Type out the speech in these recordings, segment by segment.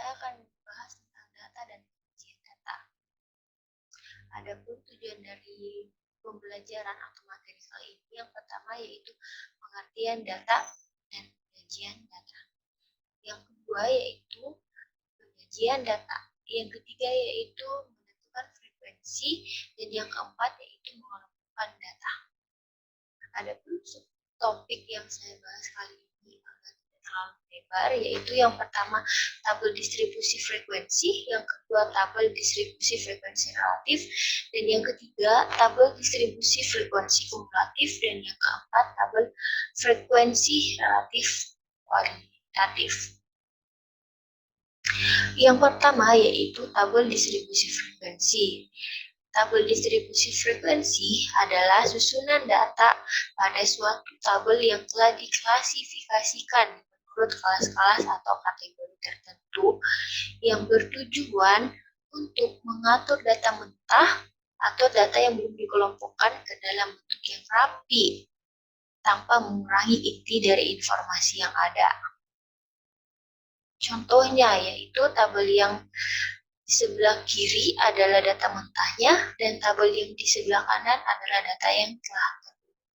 saya akan membahas tentang data dan penyajian data. Adapun tujuan dari pembelajaran atau materi kali ini yang pertama yaitu pengertian data dan penyajian data. Yang kedua yaitu penyajian data. Yang ketiga yaitu menentukan frekuensi dan yang keempat yaitu mengelompokkan data. Adapun topik yang saya bahas kali ini agar tidak terlalu lebar, yaitu yang pertama tabel distribusi frekuensi, yang kedua tabel distribusi frekuensi relatif, dan yang ketiga tabel distribusi frekuensi kumulatif, dan yang keempat tabel frekuensi relatif kualitatif. Yang pertama yaitu tabel distribusi frekuensi. Tabel distribusi frekuensi adalah susunan data pada suatu tabel yang telah diklasifikasikan menurut kelas-kelas atau kategori tertentu yang bertujuan untuk mengatur data mentah atau data yang belum dikelompokkan ke dalam bentuk yang rapi tanpa mengurangi inti dari informasi yang ada. Contohnya yaitu tabel yang di sebelah kiri adalah data mentahnya dan tabel yang di sebelah kanan adalah data yang telah tertulis.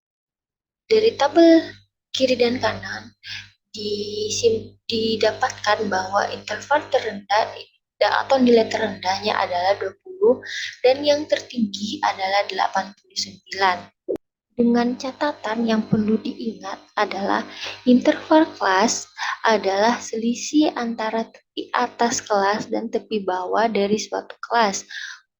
Dari tabel kiri dan kanan didapatkan bahwa interval terendah atau nilai terendahnya adalah 20 dan yang tertinggi adalah 89. Dengan catatan yang perlu diingat adalah interval kelas adalah selisih antara tepi atas kelas dan tepi bawah dari suatu kelas,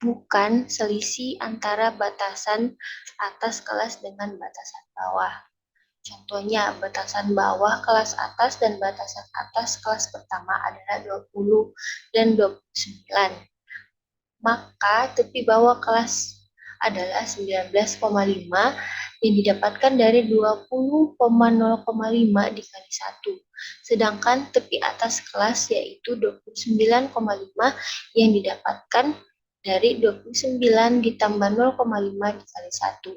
bukan selisih antara batasan atas kelas dengan batasan bawah. Contohnya, batasan bawah kelas atas dan batasan atas kelas pertama adalah 20 dan 29. Maka tepi bawah kelas adalah 19,5 yang didapatkan dari 20,0,5 dikali 1. Sedangkan tepi atas kelas yaitu 29,5 yang didapatkan dari 29 ditambah 0,5 dikali 1.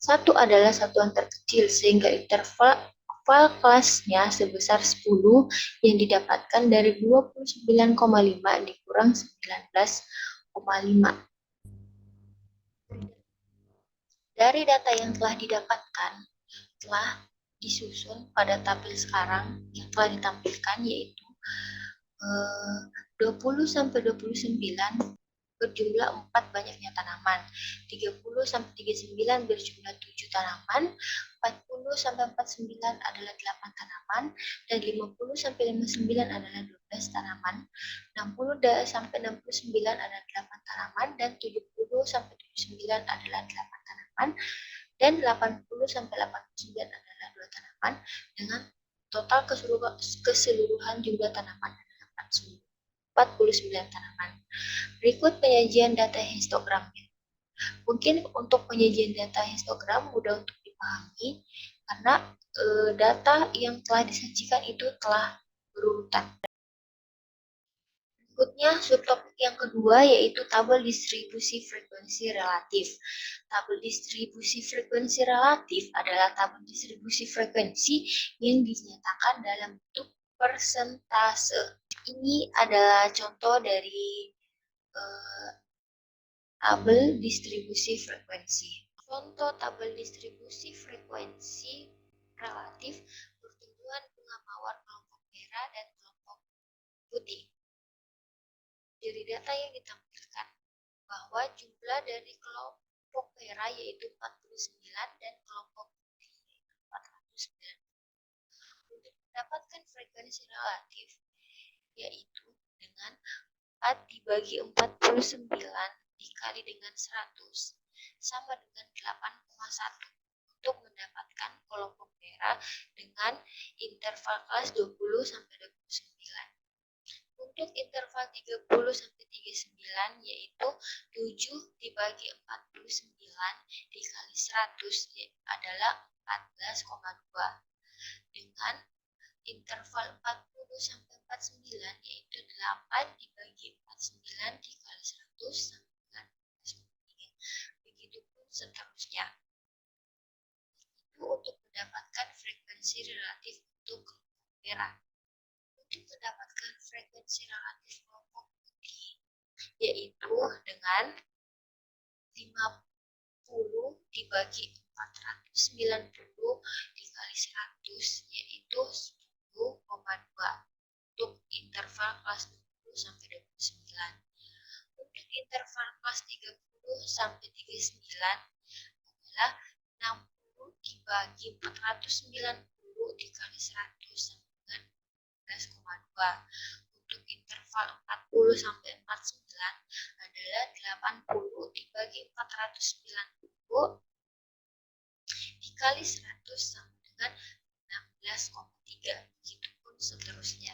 1 adalah satuan terkecil sehingga interval kelasnya sebesar 10 yang didapatkan dari 29,5 dikurang 19,5. Dari data yang telah didapatkan, telah disusun pada tabel sekarang yang telah ditampilkan yaitu 20 sampai 29 berjumlah 4 banyaknya tanaman, 30 sampai 39 berjumlah 7 tanaman, 40 sampai 49 adalah 8 tanaman, dan 50 sampai 59 adalah 12 tanaman, 60 sampai 69 adalah 8 tanaman, dan 70 sampai 79 adalah 8 tanaman, dan 80 sampai 89 adalah 2 tanaman, dengan total keseluruhan jumlah tanaman adalah 49 tanaman. Berikut penyajian data histogramnya. Mungkin untuk penyajian data histogram mudah untuk dipahami karena data yang telah disajikan itu telah berurutan. Berikutnya subtopik yang kedua yaitu tabel distribusi frekuensi relatif. Tabel distribusi frekuensi relatif adalah tabel distribusi frekuensi yang dinyatakan dalam bentuk persentase. Ini adalah contoh dari tabel distribusi frekuensi. Contoh tabel distribusi frekuensi relatif pertumbuhan bunga mawar kelompok merah dan kelompok putih. Dari data yang ditampilkan bahwa jumlah dari kelompok merah yaitu 49 dan kelompok putih yaitu 409. Untuk mendapatkan frekuensi relatif yaitu dengan 4 dibagi 49 dikali dengan 100 sama dengan 8,1 untuk mendapatkan kelompok merah dengan interval kelas 20 sampai 29. Untuk interval 30 sampai 39 yaitu 7 dibagi 49 dikali 100 adalah 14,2 dengan interval 40 sampai 49 yaitu 8 dibagi 49 dikali 100 sama dengan 14,3. Begitupun seterusnya. Itu untuk mendapatkan frekuensi relatif untuk merah. Untuk mendapatkan frekuensi frekuensi relatif kelompok putih, yaitu dengan 50 dibagi 490 dikali 100, yaitu 10,2 untuk interval kelas 20 sampai 29. Untuk interval kelas 30 sampai 39 adalah 60 dibagi 490 dikali 100 sama dengan 11,2. Untuk interval 40 sampai 49 adalah 80 dibagi 490 dikali 100 sama dengan 16,3. Begitupun seterusnya.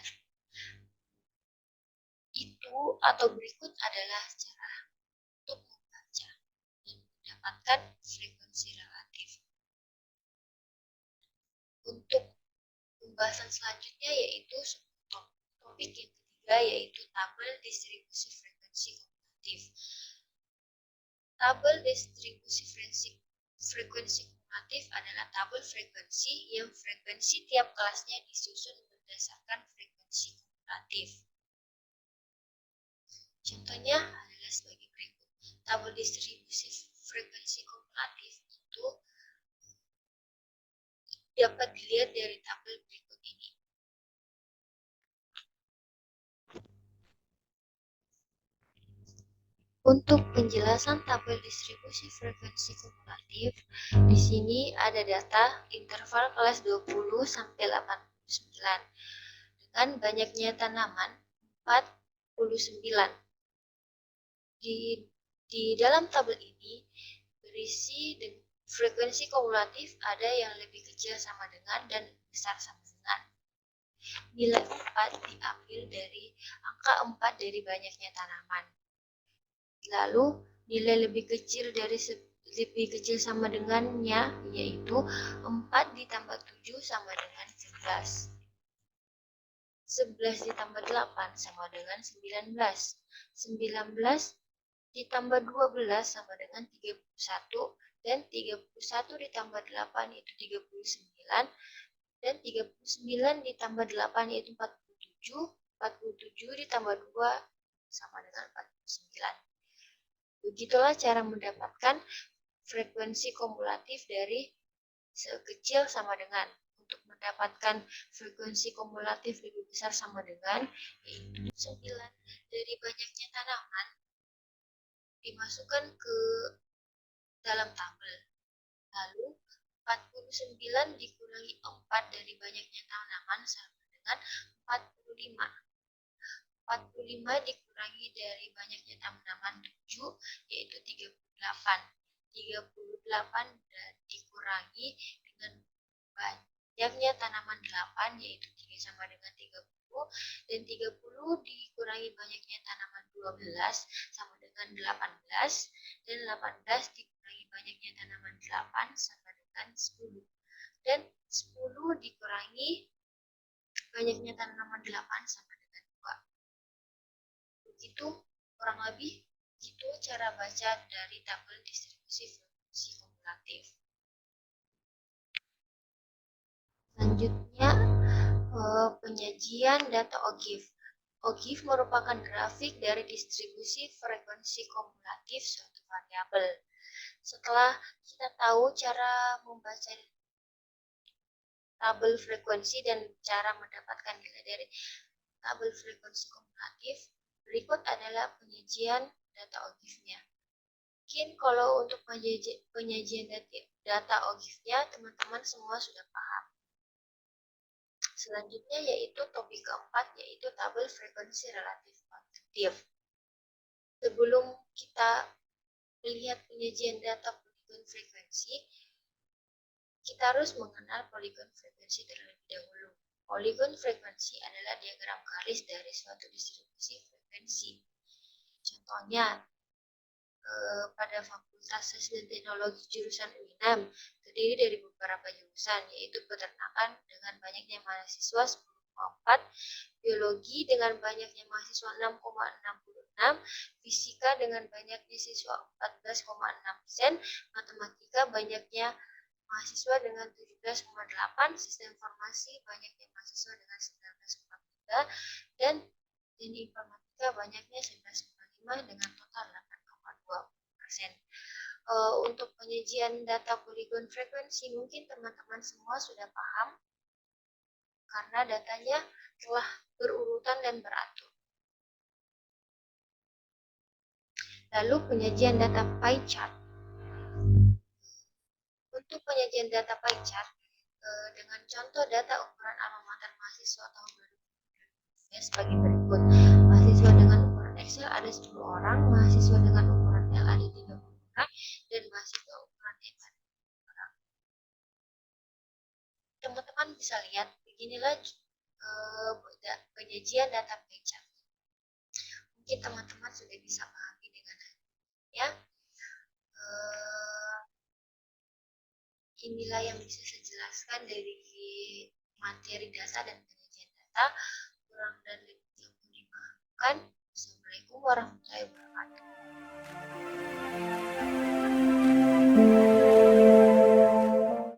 Itu atau berikut adalah cara untuk membaca dan mendapatkan frekuensi relatif. Untuk pembahasan selanjutnya yaitu topik yang ketiga, yaitu tabel distribusi frekuensi kumulatif. Tabel distribusi frekuensi kumulatif adalah tabel frekuensi yang frekuensi tiap kelasnya disusun berdasarkan frekuensi kumulatif. Contohnya adalah sebagai berikut. Tabel distribusi frekuensi kumulatif itu dapat dilihat dari tabel berikut ini. Untuk penjelasan tabel distribusi frekuensi kumulatif, di sini ada data interval kelas 20 sampai 89 dengan banyaknya tanaman 49. Di dalam tabel ini berisi frekuensi kumulatif ada yang lebih kecil sama dengan dan besar sama dengan. Nilai 4 diambil dari angka 4 dari banyaknya tanaman. Lalu nilai lebih kecil sama dengannya yaitu 4 ditambah 7 sama dengan 11. 11 ditambah 8 sama dengan 19. 19 ditambah 12 sama dengan 31, dan 31 ditambah 8 yaitu 39, dan 39 ditambah 8 yaitu 47, 47 ditambah 2 sama dengan 49. Begitulah cara mendapatkan frekuensi kumulatif dari sekecil sama dengan. Untuk mendapatkan frekuensi kumulatif lebih besar sama dengan, yaitu 9 dari banyaknya tanaman dimasukkan ke dalam tabel. Lalu 49 dikurangi 4 dari banyaknya tanaman sama dengan 45. 45 dikurangi dari banyaknya tanaman 7 yaitu 38. 38 dikurangi dengan banyaknya tanaman 8 yaitu 3 sama dengan 30, dan 30 dikurangi banyaknya tanaman 12 sama dengan 18, dan 18 dikurangi banyaknya tanaman 8 sama dengan 10, dan 10 dikurangi banyaknya tanaman 8 sama dengan 2. Begitu kurang lebih itu cara baca dari tabel distribusi frekuensi kumulatif. Selanjutnya penyajian data OGIF. OGIF merupakan grafik dari distribusi frekuensi kumulatif suatu variabel. Setelah kita tahu cara membaca tabel frekuensi dan cara mendapatkan nilai dari tabel frekuensi kumulatif, berikut adalah penyajian data OGIF-nya. Mungkin kalau untuk penyajian data OGIF-nya teman-teman semua sudah paham. Selanjutnya yaitu topik keempat, yaitu tabel frekuensi relatif objektif. Sebelum kita melihat penyajian data poligon frekuensi, kita harus mengenal poligon frekuensi terlebih dahulu. Poligon frekuensi adalah diagram garis dari suatu distribusi frekuensi. Contohnya, pada Fakultas Sains dan Teknologi jurusan U6 terdiri dari beberapa jurusan, yaitu peternakan dengan banyaknya mahasiswa 10,4, biologi dengan banyaknya mahasiswa 6,66, fisika dengan banyaknya siswa 14,6%, matematika banyaknya mahasiswa dengan 17,8, sistem informasi banyaknya mahasiswa dengan 19,3, dan dan informatika banyaknya 11,5 dengan total 8,2%. Untuk penyajian data poligon frekuensi mungkin teman-teman semua sudah paham karena datanya telah berurutan dan beratur. Lalu penyajian data pie chart. Untuk penyajian data pie chart dengan contoh data ukuran alma mater mahasiswa tahun 2020 sebagai berikut. Mahasiswa dengan ukuran Excel ada 10 orang, mahasiswa dengan ukuran L ada 30 orang, dan mahasiswa ukuran M ada 10 orang. Teman-teman bisa lihat, beginilah penyajian data pie chart. Mungkin teman-teman sudah bisa pahami dengan ya. Inilah yang bisa saya jelaskan dari materi dasar dan penyajian data. Kurang dan lebih mohon dimaafkan. Assalamualaikum warahmatullahi wabarakatuh.